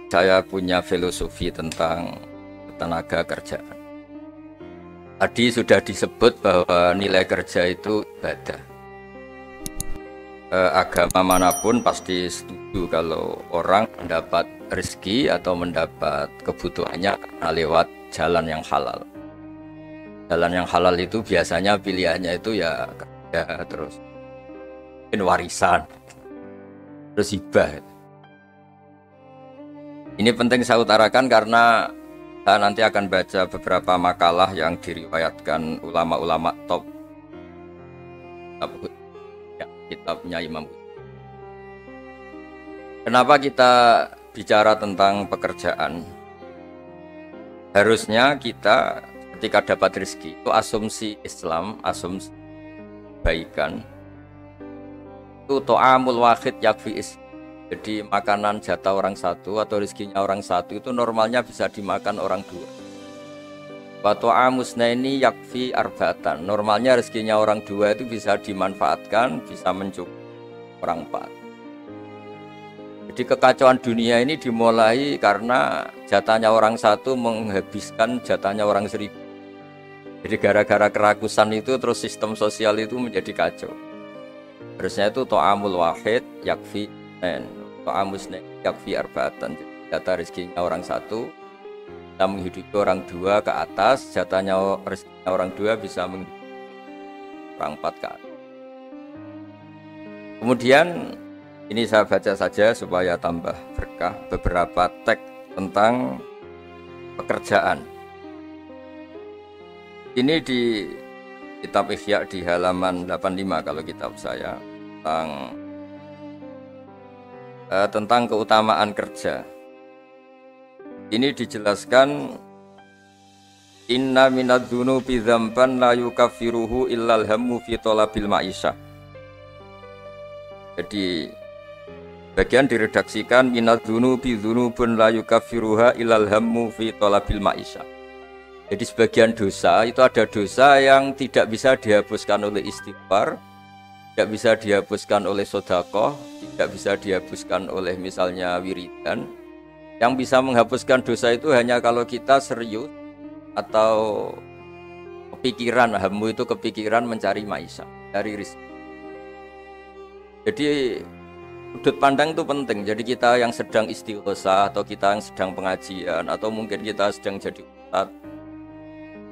saya punya filosofi tentang tenaga kerjaan. Tadi sudah disebut bahwa nilai kerja itu ibadah. Agama manapun pasti setuju kalau orang mendapat rezeki atau mendapat kebutuhannya karena lewat jalan yang halal. Jalan yang halal itu biasanya pilihannya itu ya kerja, terus mungkin warisan, terus hibah. Ini penting saya utarakan karena saya nanti akan baca beberapa makalah yang diriwayatkan ulama-ulama top kitabnya Imam. Kenapa kita bicara tentang pekerjaan? Harusnya kita ketika dapat rezeki itu asumsi Islam, asumsi kebaikan itu to'amul wahid yakfi is. Jadi makanan jatah orang satu atau rezekinya orang satu itu normalnya bisa dimakan orang dua. Wa to'amusnaini yakfi arba'atan. Normalnya rezekinya orang dua itu bisa dimanfaatkan, bisa mencukupi orang empat. Jadi kekacauan dunia ini dimulai karena jatahnya orang satu menghabiskan jatahnya orang seribu. Jadi gara-gara kerakusan itu terus sistem sosial itu menjadi kacau. Harusnya itu to'amul wahid yakfi to'amusnaini yakfi arba'atan. Jatah rezekinya orang satu bisa menghidupi orang dua ke atas, jatahnya rezekinya orang dua bisa menghidupi orang empat ke atas. Kemudian ini saya baca saja supaya tambah berkah beberapa teks tentang pekerjaan. Ini di kitab Ihya di halaman 85 kalau kitab saya tentang keutamaan kerja. Ini dijelaskan inna minadz-dzunubi dzamban la yukaffiruhu illal hammu fi talabil ma'isyah. Jadi bagian diredaksikan minadz-dzunubi dzunubun la yukaffiruha illal hammu fi talabil ma'isyah. Jadi sebagian dosa itu ada dosa yang tidak bisa dihapuskan oleh istighfar, tidak bisa dihapuskan oleh sedekah, tidak bisa dihapuskan oleh misalnya wiridan. Yang bisa menghapuskan dosa itu hanya kalau kita serius atau kepikiran, hammu itu kepikiran mencari maisha, cari rezeki. Jadi sudut pandang itu penting. Jadi kita yang sedang istighosah atau kita yang sedang pengajian atau mungkin kita sedang jadi ustadz,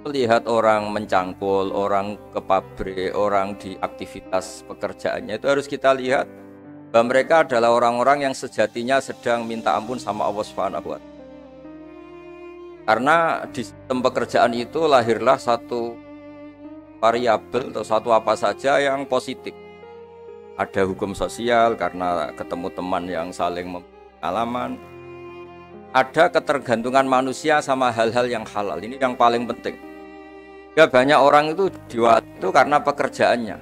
melihat orang mencangkul, orang ke pabrik, orang di aktivitas pekerjaannya itu harus kita lihat bahwa mereka adalah orang-orang yang sejatinya sedang minta ampun sama Allah Subhanahu wa Ta'ala. Karena di sistem pekerjaan itu lahirlah satu variabel atau satu apa saja yang positif. Ada hukum sosial karena ketemu teman yang saling pengalaman. Ada ketergantungan manusia sama hal-hal yang halal. Ini yang paling penting. Ya banyak orang itu diwatu karena pekerjaannya.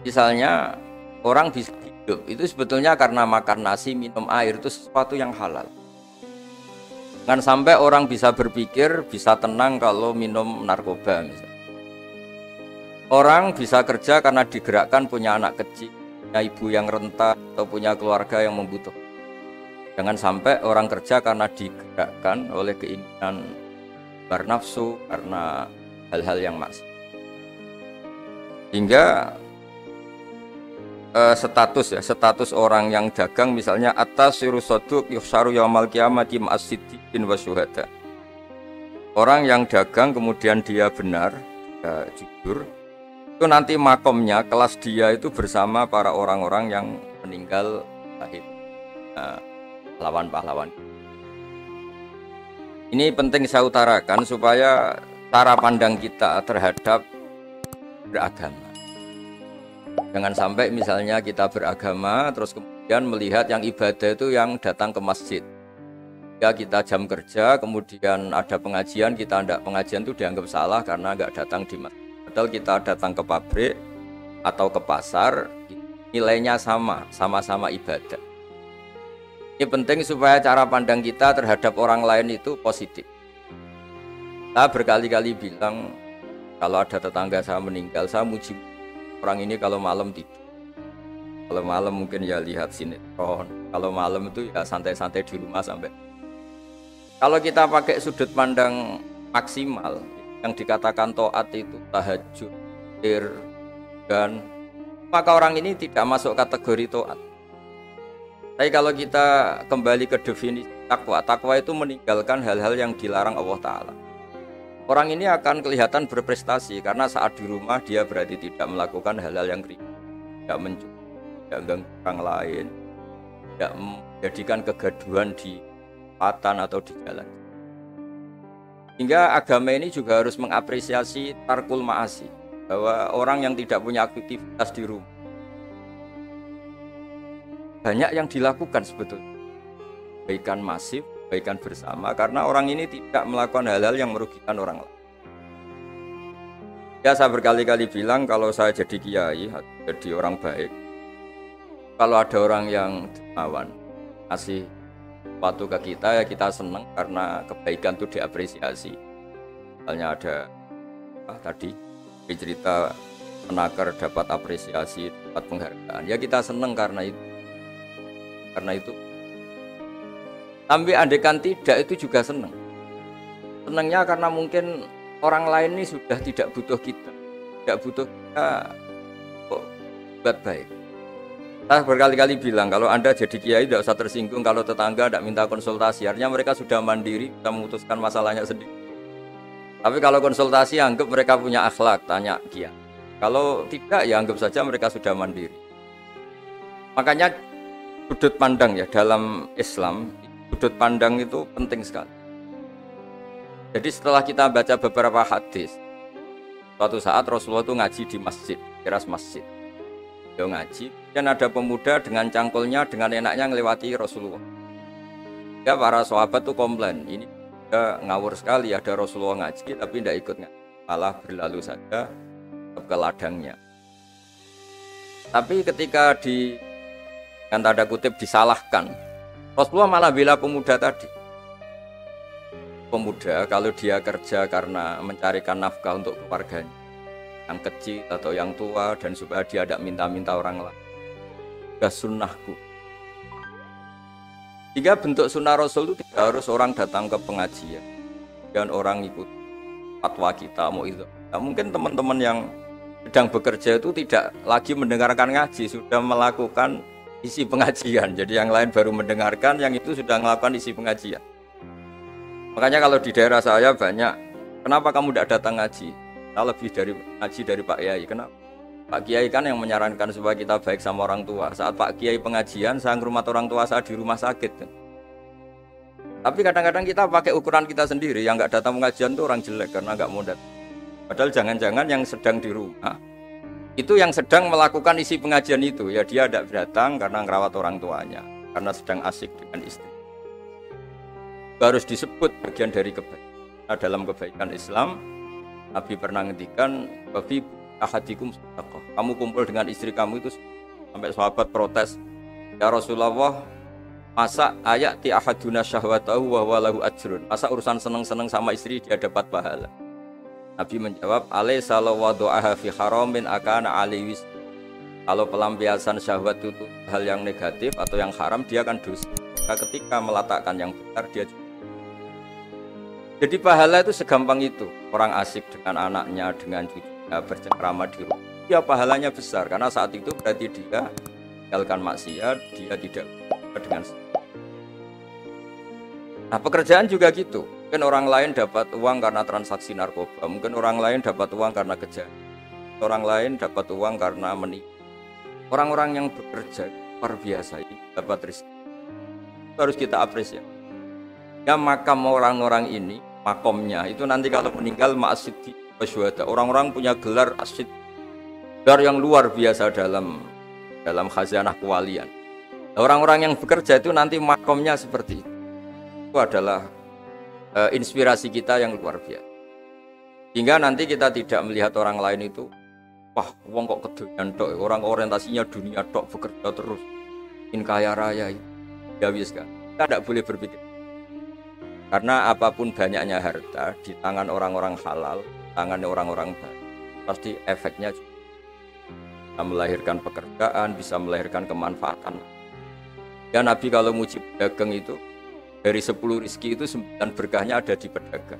Misalnya orang bisa hidup itu sebetulnya karena makan nasi, minum air itu sesuatu yang halal. Jangan sampai orang bisa berpikir, bisa tenang kalau minum narkoba misalnya. Orang bisa kerja karena digerakkan punya anak kecil, punya ibu yang rentan atau punya keluarga yang membutuhkan. Jangan sampai orang kerja karena digerakkan oleh keinginan bernafsu, karena hal-hal yang maksiat. Hingga status orang yang dagang misalnya atas sirusoduk yuhsaru yaumal qiyamati ma'as-siddiqin wa syuhada. Orang yang dagang kemudian dia benar, jujur, itu nanti makomnya, kelas dia itu bersama para orang-orang yang meninggal syahid, pahlawan-pahlawan. Ini penting saya utarakan supaya cara pandang kita terhadap beragama. Jangan sampai misalnya kita beragama terus kemudian melihat yang ibadah itu yang datang ke masjid. Ya kita jam kerja kemudian ada pengajian, kita tidak pengajian itu dianggap salah karena nggak datang di masjid. Padahal kita datang ke pabrik atau ke pasar, nilainya sama-sama ibadah. Ini penting supaya cara pandang kita terhadap orang lain itu positif. Saya berkali-kali bilang kalau ada tetangga saya meninggal, saya muji orang ini kalau malam tidur. Kalau malam mungkin ya lihat sinetron. Kalau malam itu ya santai-santai di rumah sampai. Kalau kita pakai sudut pandang maksimal, yang dikatakan taat itu tahajud, dan maka orang ini tidak masuk kategori taat. Tapi kalau kita kembali ke definisi takwa, takwa itu meninggalkan hal-hal yang dilarang Allah Ta'ala. Orang ini akan kelihatan berprestasi karena saat di rumah dia berarti tidak melakukan hal-hal yang kritis, tidak mencuri, tidak mengganggu orang lain, tidak menjadikan kegaduhan di patan atau di jalan. Hingga agama ini juga harus mengapresiasi tarkul ma'asi, bahwa orang yang tidak punya aktivitas di rumah banyak yang dilakukan sebetulnya, kebaikan masif, kebaikan bersama, karena orang ini tidak melakukan hal-hal yang merugikan orang lain. Ya, saya berkali-kali bilang kalau saya jadi kiai, jadi orang baik, kalau ada orang yang dermawan kasih sesuatu ke kita, ya kita senang karena kebaikan itu diapresiasi. Misalnya ada tadi cerita penakar dapat apresiasi, dapat penghargaan, ya kita senang karena itu. Tapi andaikan tidak, itu juga senang. Senangnya karena mungkin orang lain ini sudah tidak butuh kita, tidak butuh kita kok buat baik. Saya berkali-kali bilang kalau Anda jadi kiai tidak usah tersinggung kalau tetangga tidak minta konsultasi, artinya mereka sudah mandiri, bisa memutuskan masalahnya sendiri. Tapi kalau konsultasi anggap mereka punya akhlak, tanya kiai. Kalau tidak ya anggap saja mereka sudah mandiri. Makanya sudut pandang ya dalam Islam, sudut pandang itu penting sekali. Jadi setelah kita baca beberapa hadis, suatu saat Rasulullah itu ngaji di masjid, teras masjid. Dia ngaji, dan ada pemuda dengan cangkulnya, dengan enaknya melewati Rasulullah. Ya para sahabat tuh komplain, ini dia ngawur sekali, ada Rasulullah ngaji tapi tidak ikut ngaji, malah berlalu saja ke ladangnya. Tapi ketika dengan tanda kutip disalahkan, Rasulullah malah bela pemuda tadi. Pemuda kalau dia kerja karena mencarikan nafkah untuk keluarganya, yang kecil atau yang tua, dan supaya dia tidak minta-minta orang lain, sudah sunnahku. Jika bentuk sunnah Rasul itu tidak harus orang datang ke pengajian dan orang ikut fatwa kita mau itu. Nah, mungkin teman-teman yang sedang bekerja itu tidak lagi mendengarkan ngaji, sudah melakukan isi pengajian. Jadi yang lain baru mendengarkan, yang itu sudah melakukan isi pengajian. Makanya kalau di daerah saya banyak, kenapa kamu tidak datang ngaji? Saya lebih dari ngaji dari Pak Kiai. Kenapa? Pak Kiai kan yang menyarankan supaya kita baik sama orang tua. Saat Pak Kiai pengajian, saya ngurmat orang tua saya di rumah sakit. Tapi kadang-kadang kita pakai ukuran kita sendiri, yang nggak datang pengajian itu orang jelek karena nggak mau datang. Padahal jangan-jangan yang sedang di rumah itu yang sedang melakukan isi pengajian itu, ya dia tidak datang karena ngerawat orang tuanya, karena sedang asik dengan istri. Harus disebut bagian dari kebaikan. Nah, dalam kebaikan Islam, Nabi pernah ngendikan, "Bafi ahadikum sedekah." Kamu kumpul dengan istri kamu itu, sampai sahabat protes, "Ya Rasulullah, masa ayati ahaduna syahwatahu wa huwa lahu ajrun?" Masa urusan seneng-seneng sama istri dia dapat pahala? Nabi menjawab, "Alaysa law wada'aha fi haramin akana aliwis." Kalau pelampiasan syahwat itu hal yang negatif atau yang haram, dia akan dosa. Ketika meletakkan yang benar, dia juga. Jadi pahala itu segampang itu. Orang asik dengan anaknya, dengan cucunya, bercengkrama di rumah, ya pahalanya besar. Karena saat itu berarti dia tinggalkan maksiat, dia tidak dengan. Nah, pekerjaan juga gitu. Mungkin orang lain dapat uang karena transaksi narkoba, mungkin orang lain dapat uang karena kejahatan, orang lain dapat uang karena menipu. Orang-orang yang bekerja luar biasa ini dapat rezeki. Harus kita apresiasi. Ya makam orang-orang ini, makomnya itu nanti kalau meninggal ma'asiddi wasyuhada. Orang-orang punya gelar asid, gelar yang luar biasa dalam khazanah kewalian. Orang-orang yang bekerja itu nanti makomnya seperti itu. Itu adalah inspirasi kita yang luar biasa. Hingga nanti kita tidak melihat orang lain itu, wah, wong kok kedoyan tok, orang orientasinya dunia tok, bekerja terus, ingin kaya raya. Ya wis kan. Kita tidak boleh berpikir. Karena apapun banyaknya harta di tangan orang-orang halal, tangan orang-orang baik, pasti efeknya juga. bisa melahirkan pekerjaan, bisa melahirkan kemanfaatan. Ya Nabi kalau muji pedagang itu dari 10 rizki itu 9 berkahnya ada di pedagang.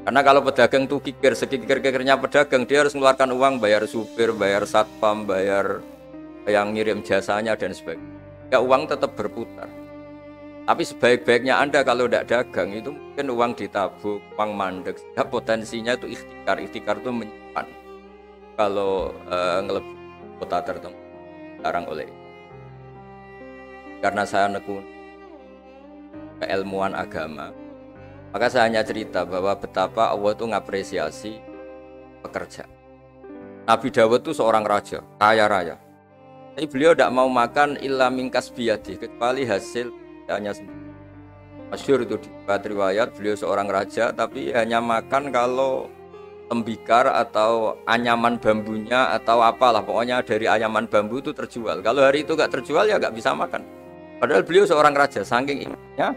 Karena kalau pedagang itu kikir, sekikir-kikirnya pedagang, dia harus mengeluarkan uang, bayar supir, bayar satpam, bayar yang ngirim jasanya dan sebagainya. Ya uang tetap berputar. Tapi sebaik-baiknya Anda kalau tidak dagang itu mungkin uang ditabung, uang mandek. Ya, potensinya itu ikhtikar. Ikhtikar itu menyimpan. Kalau ngelebih kota tertentu, larang oleh. Karena saya nekun keilmuan agama, maka saya hanya cerita bahwa betapa Allah itu ngapresiasi pekerja. Nabi Dawud itu seorang raja, kaya raya. Tapi beliau tidak mau makan illa mingkas biyadi, kecuali hasil hanya sendiri. Masyhur itu di riwayat beliau seorang raja, tapi hanya makan kalau tembikar atau anyaman bambunya atau apalah, pokoknya dari anyaman bambu itu terjual. Kalau hari itu nggak terjual ya nggak bisa makan. Padahal beliau seorang raja, saking imannya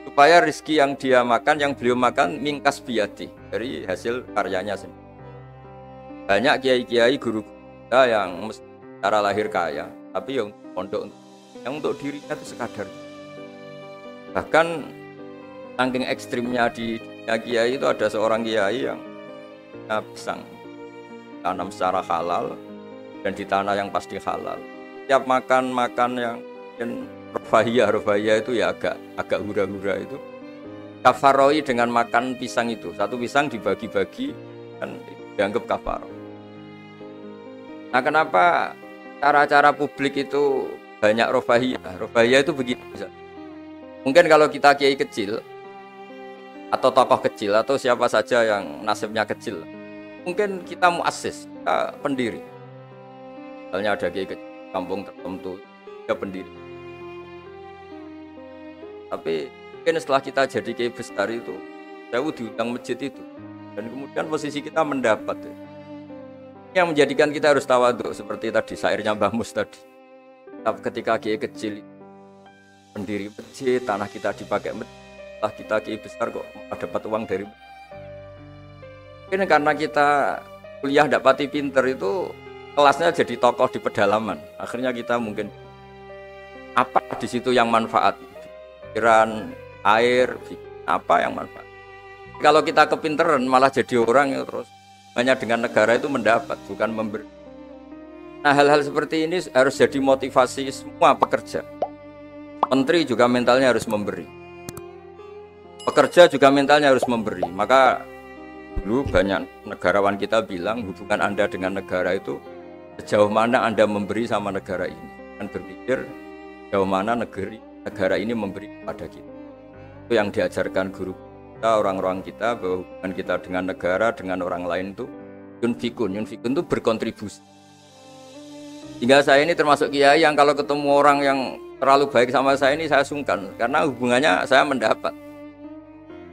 supaya rezeki yang dia makan, yang beliau makan mingkas biyadi, dari hasil karyanya sendiri. Banyak kiai-kiai guru kita yang secara lahir kaya, tapi yang pondok yang untuk dirinya itu sekadar. Bahkan saking ekstrimnya di dunia kiai itu ada seorang kiai yang pisang tanam secara halal dan di tanah yang pasti halal. Setiap makan yang rofahiyah itu ya agak hura-hura itu kafaroi dengan makan pisang itu, satu pisang dibagi-bagi dan dianggap kafaroh. Nah kenapa cara-cara publik itu banyak rofahiyah itu begini. Mungkin kalau kita kiai kecil atau tokoh kecil atau siapa saja yang nasibnya kecil, mungkin kita muassis, kita pendiri. Misalnya ada kiai kecil kampung tertentu, dia pendiri. Tapi mungkin setelah kita jadi kiai besar itu, jauh diundang masjid itu, dan kemudian posisi kita mendapat yang menjadikan kita harus tawadhu seperti tadi syairnya Mbah Mus tadi. Ketika kiai kecil pendiri masjid, tanah kita dipakai masjid, setelah kita kiai besar kok dapat uang dari masjid. Mungkin karena kita kuliah tidak pati pinter itu kelasnya jadi tokoh di pedalaman. Akhirnya kita mungkin apa di situ yang manfaat? Pikiran, air, apa yang manfaat. Kalau kita kepinteran malah jadi orang yang terus hanya dengan negara itu mendapat, bukan memberi. Nah hal-hal seperti ini harus jadi motivasi semua pekerja. Menteri juga mentalnya harus memberi. Pekerja juga mentalnya harus memberi. Maka dulu banyak negarawan kita bilang hubungan Anda dengan negara itu sejauh mana Anda memberi sama negara ini. Dan berpikir sejauh mana negara ini memberi kepada kita. Itu yang diajarkan guru kita, orang-orang kita, bahwa hubungan kita dengan negara, dengan orang lain itu yunfikun itu berkontribusi. Hingga saya ini termasuk kiai yang kalau ketemu orang yang terlalu baik sama saya ini saya sungkan, karena hubungannya saya mendapat.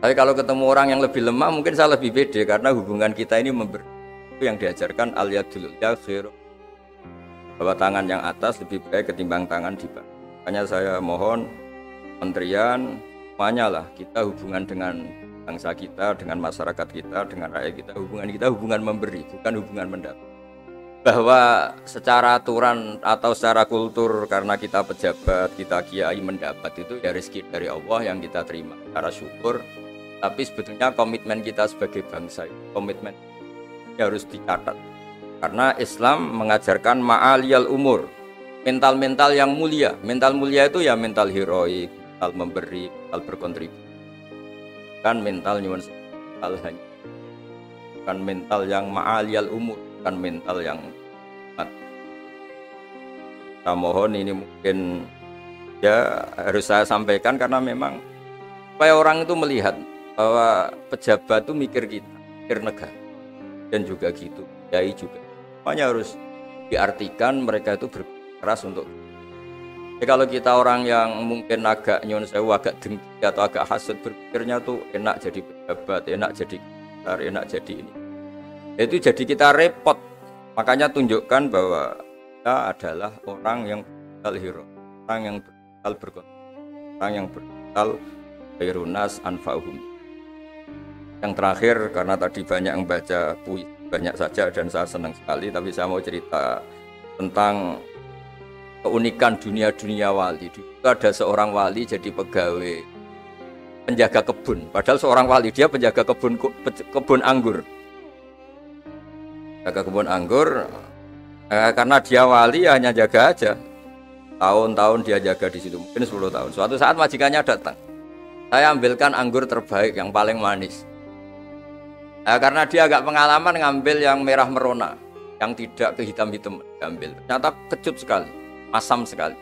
Tapi kalau ketemu orang yang lebih lemah mungkin saya lebih pede, karena hubungan kita ini memberi. Itu yang diajarkan al-yadul khairu, bahwa tangan yang atas lebih baik ketimbang tangan di bawah. Makanya saya mohon kementerian semuanya lah, kita hubungan dengan bangsa kita, dengan masyarakat kita, dengan rakyat kita, hubungan memberi, bukan hubungan mendapat. Bahwa secara aturan atau secara kultur karena kita pejabat, kita kiai mendapat itu ya rezeki dari Allah yang kita terima secara syukur. Tapi sebetulnya komitmen kita sebagai bangsa, komitmen harus dicatat. Karena Islam mengajarkan ma'aliyal umur, mental-mental yang mulia. Mental mulia itu ya mental heroik, mental memberi, mental berkontribusi. Kan mental nyuwun hanya, bukan mental yang ma'aliyal umur, bukan mental yang saya mohon ini mungkin ya harus saya sampaikan karena memang supaya orang itu melihat bahwa pejabat itu mikir kita, mikir negara, dan juga gitu, kiai juga. Makanya harus diartikan mereka itu berkeras untuk. Jadi kalau kita orang yang mungkin agak nyun sewu, agak dengki atau agak hasut, berpikirnya tuh enak jadi pejabat, enak jadi besar, enak jadi ini. Itu jadi kita repot. Makanya tunjukkan bahwa kita adalah orang yang bermental hero, orang yang bermental berkontribusi, orang yang bermental khairunas anfa'uhum. Yang terakhir, karena tadi banyak yang baca puisi, banyak saja dan saya senang sekali, tapi saya mau cerita tentang keunikan dunia wali. Dulu ada seorang wali jadi pegawai penjaga kebun, padahal seorang wali dia penjaga kebun anggur. Jaga kebun anggur karena dia wali hanya jaga aja. Tahun-tahun dia jaga di situ, mungkin 10 tahun. Suatu saat majikannya datang. Saya ambilkan anggur terbaik yang paling manis. Karena dia agak pengalaman ngambil yang merah merona, yang tidak kehitam-hitam diambil. Ternyata kecut sekali, masam sekali.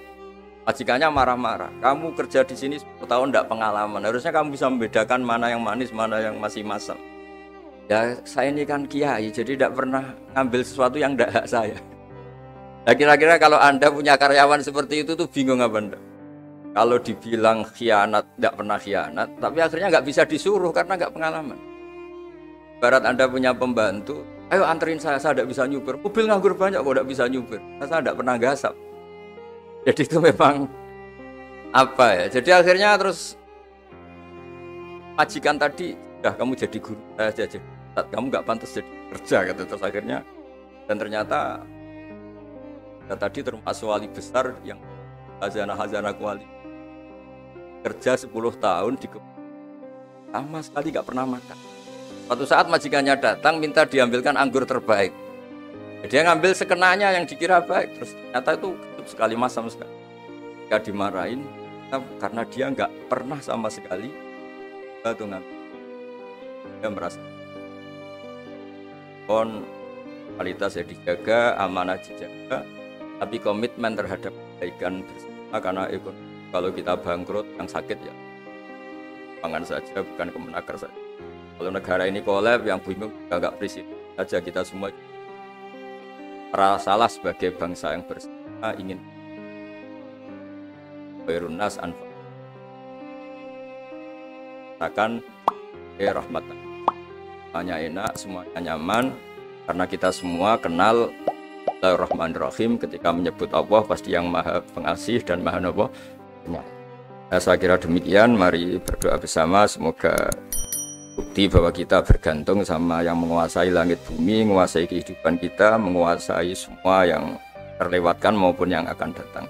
Majikannya marah-marah. Kamu kerja di sini 10 tahun tidak pengalaman. Harusnya kamu bisa membedakan mana yang manis, mana yang masih masam. Ya saya ini kan kiai, jadi tidak pernah ngambil sesuatu yang tidak hak saya. Nah kira-kira kalau Anda punya karyawan seperti itu tuh bingung apa Anda? Kalau dibilang khianat, tidak pernah khianat, tapi akhirnya nggak bisa disuruh karena nggak pengalaman. Barat Anda punya pembantu, ayo anterin saya tidak bisa nyupir. Mobil nganggur banyak kok tidak bisa nyupir, saya tidak pernah gasap. Jadi itu memang apa ya? Jadi akhirnya terus majikan tadi, dah kamu jadi guru saya aja. Kamu nggak pantas jadi kerja gitu. Terus akhirnya dan ternyata ya, tadi termasuk wali besar yang hazanah wali kerja 10 tahun di kebun sama sekali nggak pernah makan. Suatu saat majikannya datang minta diambilkan anggur terbaik. Dia ngambil sekenanya yang dikira baik, terus ternyata itu kecut sekali, masam sekali. Dia dimarahin karena dia nggak pernah sama sekali batu ngambil. Dia merasa kualitas ya dijaga, amanah dijaga, tapi komitmen terhadap kebaikan bersama. Karena kalau kita bangkrut yang sakit ya pangan saja, bukan kemenaker saja. Kalau negara ini kolab, yang bingung juga nggak presiden saja, kita semua salah sebagai bangsa yang bersama ingin Khairunnas anfa akan rahmatan, semuanya enak, semuanya nyaman, karena kita semua kenal Bismillahirrahmanirrahim. Ketika menyebut Allah pasti yang maha pengasih dan maha penyayang. Saya kira demikian, mari berdoa bersama, semoga bukti bahwa kita bergantung sama yang menguasai langit bumi, menguasai kehidupan kita, menguasai semua yang terlewatkan maupun yang akan datang.